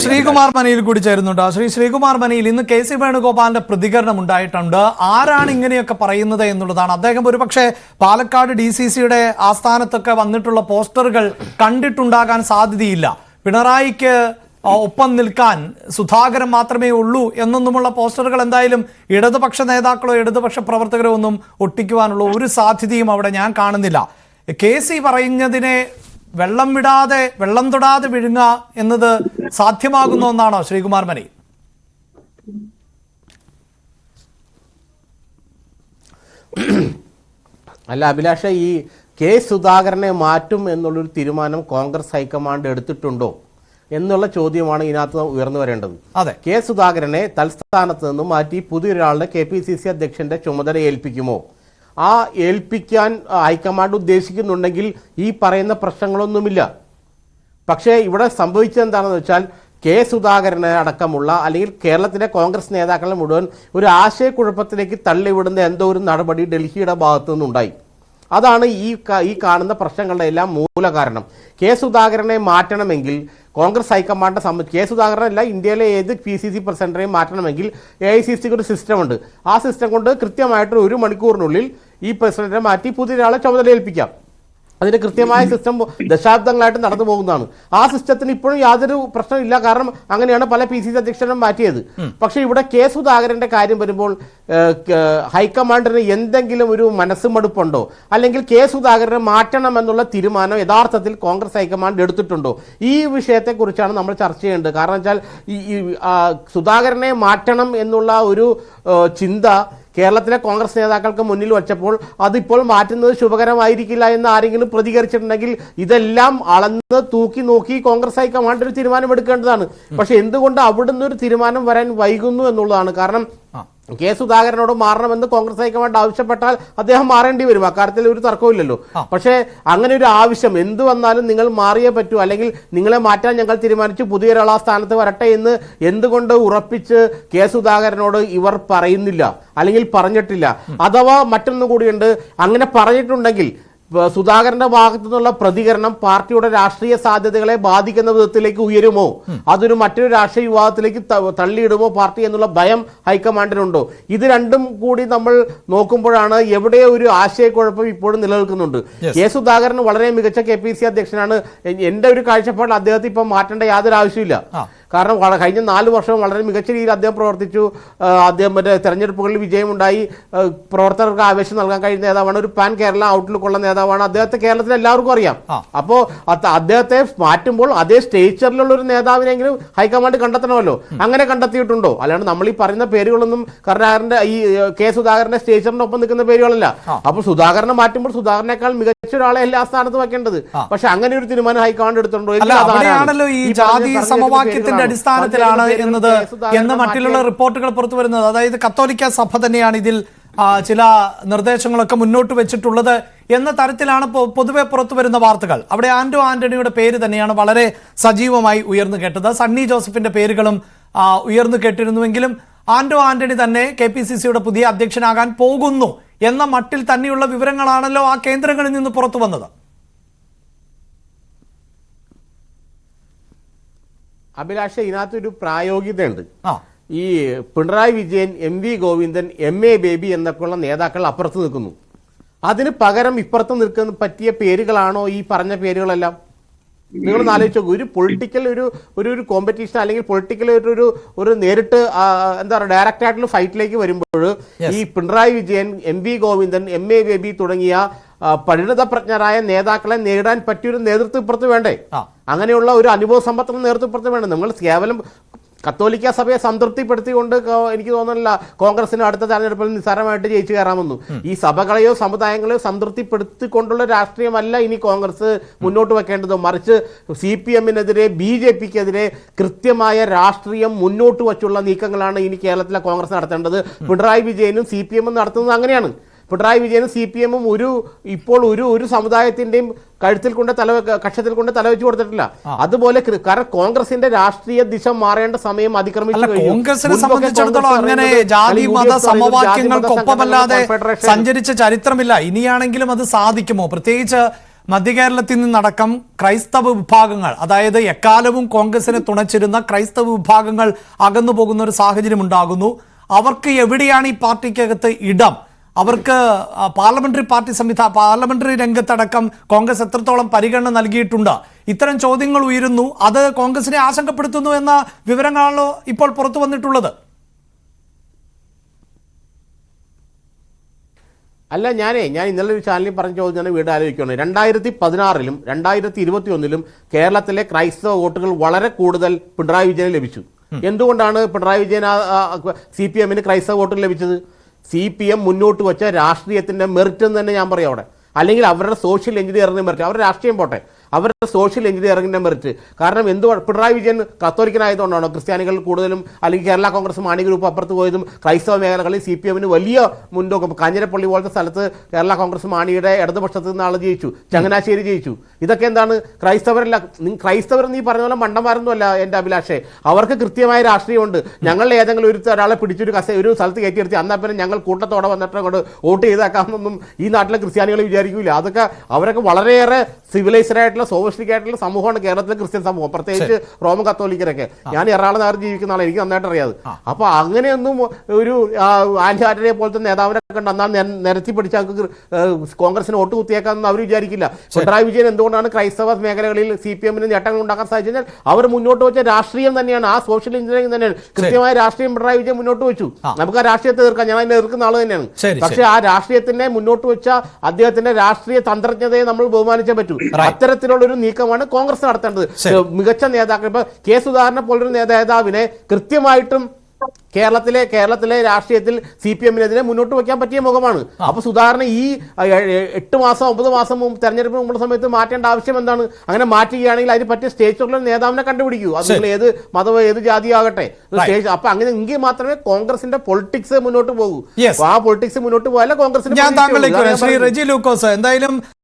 ശ്രീകുമാർ മനയിൽ കൂടി ചേരുന്നുണ്ട്. ശ്രീകുമാർ മനയിൽ, ഇന്ന് കെ.സി. വേണുഗോപാലിന്റെ പ്രതികരണം ഉണ്ടായിട്ടുണ്ട്. ആരാണ് ഇങ്ങനെയൊക്കെ പറയുന്നത് എന്നുള്ളതാണ്. അദ്ദേഹം ഒരുപക്ഷെ പാലക്കാട് DCCയുടെ ആസ്ഥാനത്തൊക്കെ വന്നിട്ടുള്ള പോസ്റ്ററുകൾ കണ്ടിട്ടുണ്ടാകാൻ സാധ്യതയില്ല. പിണറായിക്ക് ഒപ്പം നിൽക്കാൻ സുധാകരൻ മാത്രമേ ഉള്ളൂ എന്നൊന്നുമുള്ള പോസ്റ്ററുകൾ എന്തായാലും ഇടതുപക്ഷ നേതാക്കളോ ഇടതുപക്ഷ പ്രവർത്തകരോ ഒന്നും ഒട്ടിക്കുവാനുള്ള ഒരു സാധ്യതയും അവിടെ ഞാൻ കാണുന്നില്ല. കെ.സി. പറയുന്നതിനെ വെള്ളം തൊടാതെ വിഴുങ്ങുക എന്നത് സാധ്യമാകുന്ന ഒന്നാണോ ശ്രീകുമാർ മനി? അല്ല അഭിലാഷ, ഈ കെ സുധാകരനെ മാറ്റും എന്നുള്ളൊരു തീരുമാനം കോൺഗ്രസ് ഹൈക്കമാൻഡ് എടുത്തിട്ടുണ്ടോ എന്നുള്ള ചോദ്യമാണ് ഇതിനകത്ത് ഉയർന്നു വരേണ്ടത്. കെ സുധാകരനെ തൽസ്ഥാനത്ത് നിന്നും മാറ്റി പുതിയൊരാളുടെ KPCC അധ്യക്ഷന്റെ ചുമതല ഏൽപ്പിക്കുമോ? ആ ഏൽപ്പിക്കാൻ ഹൈക്കമാൻഡ് ഉദ്ദേശിക്കുന്നുണ്ടെങ്കിൽ ഈ പറയുന്ന പ്രശ്നങ്ങളൊന്നുമില്ല. പക്ഷേ ഇവിടെ സംഭവിച്ചത് എന്താണെന്ന് വെച്ചാൽ കെ സുധാകരനെ അടക്കമുള്ള അല്ലെങ്കിൽ കേരളത്തിലെ കോൺഗ്രസ് നേതാക്കളെ മുഴുവൻ ഒരു ആശയക്കുഴപ്പത്തിലേക്ക് തള്ളിവിടുന്ന എന്തോ ഒരു നടപടി ഡൽഹിയുടെ ഭാഗത്തു നിന്നുണ്ടായി. അതാണ് ഈ കാണുന്ന പ്രശ്നങ്ങളുടെ എല്ലാം മൂല കാരണം. കെ സുധാകരനെ മാറ്റണമെങ്കിൽ കോൺഗ്രസ് ഹൈക്കമാൻഡിനെ സംബന്ധിച്ച്, കെ സുധാകരനല്ല ഇന്ത്യയിലെ ഏത് PCC പ്രസിഡന്റിനെയും മാറ്റണമെങ്കിൽ AICCക്ക് ഒരു സിസ്റ്റമുണ്ട്. ആ സിസ്റ്റം കൊണ്ട് കൃത്യമായിട്ട് 1 മണിക്കൂറിനുള്ളിൽ ഈ പ്രസിഡന്റിനെ മാറ്റി പുതിയൊരാളെ ചുമതല ഏൽപ്പിക്കാം. അതിന് കൃത്യമായ സിസ്റ്റം ദശാബ്ദങ്ങളായിട്ട് നടന്നു പോകുന്നതാണ്. ആ സിസ്റ്റത്തിന് ഇപ്പോഴും യാതൊരു പ്രശ്നമില്ല. കാരണം അങ്ങനെയാണ് പല PCC അധ്യക്ഷനും മാറ്റിയത്. പക്ഷേ ഇവിടെ കെ സുധാകരന്റെ കാര്യം വരുമ്പോൾ ഹൈക്കമാൻഡിന് എന്തെങ്കിലും ഒരു മനസ്സുമടുപ്പുണ്ടോ, അല്ലെങ്കിൽ കെ സുധാകരനെ മാറ്റണം എന്നുള്ള തീരുമാനം യഥാർത്ഥത്തിൽ കോൺഗ്രസ് ഹൈക്കമാൻഡ് എടുത്തിട്ടുണ്ടോ? ഈ വിഷയത്തെക്കുറിച്ചാണ് നമ്മൾ ചർച്ച ചെയ്യേണ്ടത്. കാരണം വെച്ചാൽ ഈ സുധാകരനെ മാറ്റണം എന്നുള്ള ഒരു ചിന്ത കേരളത്തിലെ കോൺഗ്രസ് നേതാക്കൾക്ക് മുന്നിൽ വച്ചപ്പോൾ അതിപ്പോൾ മാറ്റുന്നത് ശുഭകരമായിരിക്കില്ല എന്ന് ആരെങ്കിലും പ്രതികരിച്ചിട്ടുണ്ടെങ്കിൽ ഇതെല്ലാം അളന്ന് തൂക്കി നോക്കി കോൺഗ്രസ് ഹൈക്കമാൻഡ് ഒരു തീരുമാനമെടുക്കേണ്ടതാണ്. പക്ഷെ എന്തുകൊണ്ട് അവിടുന്ന് ഒരു തീരുമാനം വരാൻ വൈകുന്നു എന്നുള്ളതാണ്. കാരണം കെ സുധാകരനോട് മാറണമെന്ന് കോൺഗ്രസ് ഹൈക്കമാൻഡ് ആവശ്യപ്പെട്ടാൽ അദ്ദേഹം മാറേണ്ടി വരും. അക്കാര്യത്തിൽ ഒരു തർക്കമില്ലല്ലോ. പക്ഷേ അങ്ങനെ ഒരു ആവശ്യം എന്തു വന്നാലും നിങ്ങൾ മാറിയേ പറ്റൂ, അല്ലെങ്കിൽ നിങ്ങളെ മാറ്റാൻ ഞങ്ങൾ തീരുമാനിച്ചു, പുതിയൊരാൾ ആ സ്ഥാനത്ത് വരട്ടെ എന്ന് എന്തുകൊണ്ട് ഉറപ്പിച്ച് കെ സുധാകരനോട് ഇവർ പറയുന്നില്ല, അല്ലെങ്കിൽ പറഞ്ഞിട്ടില്ല? അഥവാ മറ്റൊന്നു കൂടിയുണ്ട്, അങ്ങനെ പറഞ്ഞിട്ടുണ്ടെങ്കിൽ സുധാകരന്റെ ഭാഗത്തു നിന്നുള്ള പ്രതികരണം പാർട്ടിയുടെ രാഷ്ട്രീയ സാധ്യതകളെ ബാധിക്കുന്ന വിധത്തിലേക്ക് ഉയരുമോ, അതൊരു മറ്റൊരു രാഷ്ട്രീയ വിവാദത്തിലേക്ക് തള്ളിയിടുമോ പാർട്ടി എന്നുള്ള ഭയം ഹൈക്കമാൻഡിനുണ്ടോ? ഇത് രണ്ടും കൂടി നമ്മൾ നോക്കുമ്പോഴാണ് എവിടെ ഒരു ആശയക്കുഴപ്പം ഇപ്പോഴും നിലനിൽക്കുന്നുണ്ട്. കെ സുധാകരൻ വളരെ മികച്ച KPCC അധ്യക്ഷനാണ്. എന്റെ ഒരു കാഴ്ചപ്പാടിൽ അദ്ദേഹത്തെ ഇപ്പം മാറ്റേണ്ട യാതൊരു ആവശ്യമില്ല. കാരണം കഴിഞ്ഞ 4 വർഷവും വളരെ മികച്ച രീതിയിൽ അദ്ദേഹം പ്രവർത്തിച്ചു. അദ്ദേഹം തെരഞ്ഞെടുപ്പുകളിൽ വിജയമുണ്ടായി. പ്രവർത്തകർക്ക് ആവേശം നൽകാൻ കഴിയുന്ന നേതാവാണ്. ഒരു പാൻ കേരള ഔട്ട്ലുക്ക് ഉള്ള നേതാവാണ്. അദ്ദേഹത്തെ കേരളത്തിൽ എല്ലാവർക്കും അറിയാം. അപ്പോൾ അദ്ദേഹത്തെ മാറ്റുമ്പോൾ അതേ സ്റ്റേച്ചറിലുള്ള ഒരു നേതാവിനെങ്കിലും ഹൈക്കമാൻഡ് കണ്ടെത്തണമല്ലോ. അങ്ങനെ കണ്ടെത്തിയിട്ടുണ്ടോ? അല്ലാണ്ട് നമ്മൾ ഈ പറയുന്ന പേരുകളൊന്നും കരുണാകരന്റെ ഈ കെ സുധാകരന്റെ സ്റ്റേച്ചറിനൊപ്പം നിൽക്കുന്ന പേരുകളല്ല. അപ്പോൾ സുധാകരനെ മാറ്റുമ്പോൾ സുധാകരനേക്കാൾ മികച്ച ഒരാളെ എല്ലാ സ്ഥാനത്ത് വെക്കേണ്ടത്. പക്ഷെ അങ്ങനെ ഒരു തീരുമാനം ഹൈക്കമാൻഡ് എടുത്തിട്ടുണ്ടോ? അടിസ്ഥാനത്തിലാണ് എന്ന് മറ്റുള്ള റിപ്പോർട്ടുകൾ പുറത്തു വരുന്നത്. അതായത് കത്തോലിക്ക സഭ തന്നെയാണ് ഇതിൽ ചില നിർദ്ദേശങ്ങളൊക്കെ മുന്നോട്ട് വെച്ചിട്ടുള്ളത് എന്ന തരത്തിലാണ് പൊതുവെ പുറത്തു വരുന്ന വാർത്തകൾ. അവിടെ ആന്റണിയുടെ പേര് തന്നെയാണ് വളരെ സജീവമായി ഉയർന്നു കേട്ടത്. സണ്ണി ജോസഫിന്റെ പേരുകളും ഉയർന്നു കേട്ടിരുന്നുവെങ്കിലും ആന്റണി തന്നെ KPCCയുടെ പുതിയ അധ്യക്ഷനാകാൻ പോകുന്നു എന്ന മട്ടിൽ തന്നെയുള്ള വിവരങ്ങളാണല്ലോ ആ കേന്ദ്രങ്ങളിൽ നിന്ന് പുറത്തു വന്നത്. അഭിലാഷ, ഇതിനകത്തൊരു പ്രായോഗികതയുണ്ട്. ഈ Pinarayi Vijayan, MV Govindan, MA baby എന്നൊക്കെയുള്ള നേതാക്കൾ അപ്പുറത്ത് നിൽക്കുന്നു. അതിന് പകരം ഇപ്പുറത്ത് നിൽക്കുന്ന പറ്റിയ പേരുകളാണോ ഈ പറഞ്ഞ പേരുകളെല്ലാം? നിങ്ങൾ ആലോചിച്ചു, ഒരു പൊളിറ്റിക്കൽ ഒരു കോമ്പറ്റീഷൻ അല്ലെങ്കിൽ പൊളിറ്റിക്കൽ ഒരു നേരിട്ട് എന്താ പറയുക ഡയറക്റ്റ് ആയിട്ടുള്ള ഫൈറ്റിലേക്ക് വരുമ്പോൾ ഈ Pinarayi Vijayan, MV Govindan, MA baby തുടങ്ങിയ പരിണതപ്രജ്ഞരായ നേതാക്കളെ നേരിടാൻ പറ്റിയൊരു നേതൃത്വം ഇപ്പുറത്ത് വേണ്ടേ? അങ്ങനെയുള്ള ഒരു അനുഭവ സമ്പത്തുള്ള നേതൃത്വം ഇപ്പുറത്ത് വേണ്ടേ? നമ്മൾ കേവലം കത്തോലിക്ക സഭയെ സംതൃപ്തിപ്പെടുത്തിക്കൊണ്ട് എനിക്ക് തോന്നുന്നില്ല കോൺഗ്രസിന് അടുത്ത തെരഞ്ഞെടുപ്പിൽ നിസ്സാരമായിട്ട് ജയിച്ചു കയറാമെന്നു. ഈ സഭകളെയോ സമുദായങ്ങളെയോ സംതൃപ്തിപ്പെടുത്തിക്കൊണ്ടുള്ള രാഷ്ട്രീയമല്ല ഇനി കോൺഗ്രസ് മുന്നോട്ട് വെക്കേണ്ടത്. മറിച്ച് CPMനെതിരെ BJPക്കെതിരെ കൃത്യമായ രാഷ്ട്രീയം മുന്നോട്ട് വച്ചുള്ള നീക്കങ്ങളാണ് ഇനി കേരളത്തിലെ കോൺഗ്രസ് നടത്തേണ്ടത്. പിണറായി വിജയനും CPM നടത്തുന്നത് അങ്ങനെയാണ്. പിണറായി വിജയനും CPM ഇപ്പോൾ ഒരു സമുദായത്തിന്റെയും കഴുത്തിൽ കൊണ്ട് കക്ഷത്തിൽ കൊണ്ട് തലവെച്ച് കൊടുത്തിട്ടില്ല. അതുപോലെ കാരണം കോൺഗ്രസിന്റെ രാഷ്ട്രീയ ദിശ മാറേണ്ട സമയം അതിക്രമിച്ചു കഴിഞ്ഞു. കോൺഗ്രസിനെ സംബന്ധിച്ചിടത്തോളം അങ്ങനെ ജാതി മത സമവാക്യങ്ങൾക്കൊപ്പമല്ലാതെ സഞ്ചരിച്ച ചരിത്രമില്ല. ഇനിയാണെങ്കിലും അത് സാധിക്കുമോ? പ്രത്യേകിച്ച് മധ്യകേരളത്തിൽ നിന്നടക്കം ക്രൈസ്തവ വിഭാഗങ്ങൾ, അതായത് എക്കാലവും കോൺഗ്രസിനെ തുണച്ചിരുന്ന ക്രൈസ്തവ വിഭാഗങ്ങൾ അകന്നു പോകുന്ന ഒരു സാഹചര്യം ഉണ്ടാകുന്നു. അവർക്ക് എവിടെയാണ് ഈ പാർട്ടിക്കകത്ത് ഇടം? അവർക്ക് പാർലമെന്ററി രംഗത്തടക്കം കോൺഗ്രസ് എത്രത്തോളം പരിഗണന നൽകിയിട്ടുണ്ട്? ഇത്തരം ചോദ്യങ്ങൾ ഉയരുന്നു. അത് കോൺഗ്രസിനെ ആശങ്കപ്പെടുത്തുന്നു എന്ന വിവരങ്ങളാണല്ലോ ഇപ്പോൾ പുറത്തു വന്നിട്ടുള്ളത്. അല്ല, ഞാൻ ഇന്നലെ ഒരു ചാനലിൽ പറഞ്ഞ ചോദ്യം വീണ്ടും ആലോചിക്കുകയാണ്. 2016-ലും 2021-ലും കേരളത്തിലെ ക്രൈസ്തവ വോട്ടുകൾ വളരെ കൂടുതൽ പിണറായി വിജയന് ലഭിച്ചു. എന്തുകൊണ്ടാണ് പിണറായി വിജയൻ CPM-ന് ക്രൈസ്തവ വോട്ടുകൾ ലഭിച്ചത്? CPM മുന്നോട്ട് വെച്ച രാഷ്ട്രീയത്തിന്റെ മെറിറ്റ് എന്ന് തന്നെ ഞാൻ പറയാം അവിടെ. അല്ലെങ്കിൽ അവരുടെ സോഷ്യൽ എഞ്ചിനീയറിംഗിന്റെ മെറിറ്റ്, അവരുടെ രാഷ്ട്രീയം പോട്ടെ, അവരുടെ സോഷ്യൽ എഞ്ചിനീയറിംഗിന്റെ മെറിറ്റ്. കാരണം പിണറായി വിജയൻ കത്തോലിക്കനായതുകൊണ്ടാണോ ക്രിസ്ത്യാനികൾ കൂടുതലും, അല്ലെങ്കിൽ കേരള കോൺഗ്രസ് മാണി ഗ്രൂപ്പ് അപ്പുറത്ത് പോയതും ക്രൈസ്തവ മേഖലകളിൽ CPM-ന് വലിയ മുൻതൂക്കം? കാഞ്ഞിരപ്പള്ളി പോലത്തെ സ്ഥലത്ത് കേരള കോൺഗ്രസ് മാണിയുടെ ഇടതുപക്ഷത്ത് നിന്ന് ആൾ ജയിച്ചു, ചങ്ങനാശ്ശേരി ജയിച്ചു. ഇതൊക്കെ എന്താണ്? ക്രൈസ്തവർ നീ പറഞ്ഞ പോലെ മണ്ടന്മാരൊന്നുമല്ല എൻ്റെ അഭിലാഷേ. അവർക്ക് കൃത്യമായ രാഷ്ട്രീയമുണ്ട്. ഞങ്ങൾ ഏതെങ്കിലും ഒരാളെ പിടിച്ചൊരു ഒരു സ്ഥലത്ത് കയറ്റിയെടുത്തി എന്നാൽ പിന്നെ ഞങ്ങൾ കൂട്ടത്തോടെ വന്നിട്ട് അങ്ങോട്ട് വോട്ട് ചെയ്തേക്കാമെന്നൊന്നും ഈ നാട്ടിലെ ക്രിസ്ത്യാനികൾ വിചാരിക്കില്ല. അവരൊക്കെ വളരെയേറെ സിവിലൈസ്ഡ് ആയിട്ടുള്ള സോഫിസ്റ്റിക് ആയിട്ടുള്ള സമൂഹമാണ് കേരളത്തിലെ ക്രിസ്ത്യൻ സമൂഹം, പ്രത്യേകിച്ച് റോമൻ കത്തോലിക്കരൊക്കെ. ഞാൻ എറണാകുളം നഗരം ജീവിക്കുന്ന ആളെ, എനിക്ക് നന്നായിട്ട് അറിയാതെ. അപ്പൊ അങ്ങനെയൊന്നും ഒരു ആന്റി ആന്റണിയെ പോലത്തെ നേതാവിനെ കണ്ട് എന്നാൽ നിരത്തി പിടിച്ച കോൺഗ്രസിന് വോട്ട് കുത്തിയേക്കാമെന്ന് അവർ വിചാരിക്കില്ല. പിണറായി വിജയൻ എന്തുകൊണ്ടാണ് ക്രൈസ്തവ മേഖലകളിൽ CPM-ന് നേട്ടങ്ങൾ ഉണ്ടാക്കാൻ സാധിച്ചത്? അവർ മുന്നോട്ട് വെച്ച രാഷ്ട്രീയം തന്നെയാണ്, ആ സോഷ്യൽ എഞ്ചിനീയറിംഗ് തന്നെയാണ്. കൃത്യമായ രാഷ്ട്രീയം പിണറായി വിജയൻ മുന്നോട്ട് വെച്ചു. നമുക്ക് ആ രാഷ്ട്രീയത്തെ എതിർക്കാം, ഞാൻ അതിനെ എതിർക്കുന്ന ആൾ തന്നെയാണ്. പക്ഷേ ആ രാഷ്ട്രീയത്തിനെ മുന്നോട്ട് വെച്ച അദ്ദേഹത്തിന്റെ രാഷ്ട്രീയ തന്ത്രജ്ഞതയെ നമ്മൾ ബഹുമാനിച്ചേ പറ്റൂ. അത്തരത്തിലുള്ള ഒരു നീക്കമാണ് കോൺഗ്രസ് നടത്തേണ്ടത്. മികച്ച നേതാക്കൾ, ഇപ്പൊ കെ സുധാകരനെ പോലൊരു നേതാവിനെ കൃത്യമായിട്ടും കേരളത്തിലെ രാഷ്ട്രീയത്തിൽ CPM-നെതിരെ മുന്നോട്ട് വയ്ക്കാൻ പറ്റിയ മുഖമാണ്. അപ്പൊ സുധാകരനെ ഈ 8 മാസം 9 മാസം മുമ്പ് തെരഞ്ഞെടുപ്പിന് മുമ്പുള്ള സമയത്ത് മാറ്റേണ്ട ആവശ്യം എന്താണ്? അങ്ങനെ മാറ്റുകയാണെങ്കിൽ അതിന് പറ്റിയ സ്റ്റേജിലുള്ള നേതാവിനെ കണ്ടുപിടിക്കൂ. അത് നിങ്ങൾ ഏത് മതമോ ഏത് ജാതിയാകട്ടെ. അപ്പൊ അങ്ങനെ എങ്കിൽ മാത്രമേ കോൺഗ്രസിന്റെ പൊളിറ്റിക്സ് മുന്നോട്ട് പോകൂ. ആ പൊളിറ്റിക്സ് മുന്നോട്ട് പോയാലേ കോൺഗ്രസിന്. ഞാൻ താങ്കളിലേക്ക് ശ്രീ റെജി ലൂക്കോസ്, എന്തായാലും